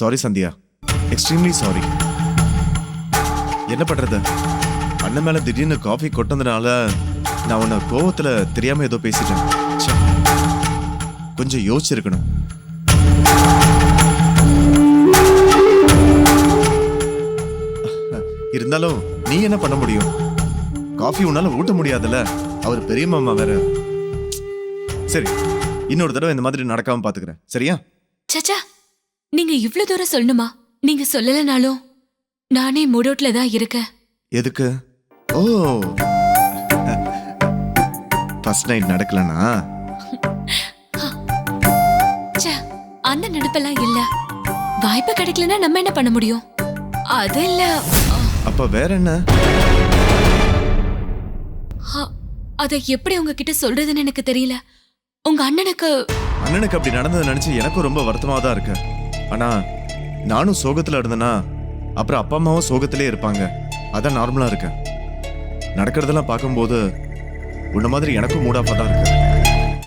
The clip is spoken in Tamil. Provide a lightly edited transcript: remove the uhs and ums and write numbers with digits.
Sorry Sandhya, extremely sorry. என்ன பண்றது, அண்ணன் மேல திடீர்னு காஃபி கொட்டதுனால நான் உன்னை கோவத்துல தெரியாம ஏதோ பேசிட்டேன். ச்சே, கொஞ்சம் யோசிச்சிருக்கணும். இருந்தாலும் நீ என்ன பண்ண முடியும்? காஃபி உன்னால ஊட்ட முடியாதுல்ல, அவர் பெரிய மாமா வேற. சரி, இன்னொரு தடவை இந்த மாதிரி நடக்காம பாத்துக்கிறேன், சரியா? சச்சா, நீங்க இவ்ளோ தூரம் சொல்லணுமா? நீங்க சொல்லலனாலும் நானே மூடோட்ல தான் இருக்கேன். எதுக்கு? ஓ, ஃபர்ஸ்ட் நைட் நடக்கலனா? ச்சே, அந்த நினைப்பெல்லாம் இல்ல. வாய்ப்பு கிடைக்கலன்னா நம்ம என்ன பண்ண முடியும்? அது இல்ல. அப்ப வேற என்ன? அத எப்படி உங்ககிட்ட சொல்றதுன்னு எனக்கு தெரியல. உங்க அண்ணனுக்கு அப்படி நடந்ததை நினைச்சு எனக்கும் ரொம்ப வருத்தமா தான் இருக்கு. ஆனா நானும் சோகத்துல இருந்தேன்னா அப்புறம் அப்பா அம்மாவும் சோகத்திலே இருப்பாங்க. அதான் நார்மலா இருக்கு. நடக்கிறதெல்லாம் பார்க்கும்போது உன்ன மாதிரி எனக்கும் மூடாப்பா தான் இருக்கு.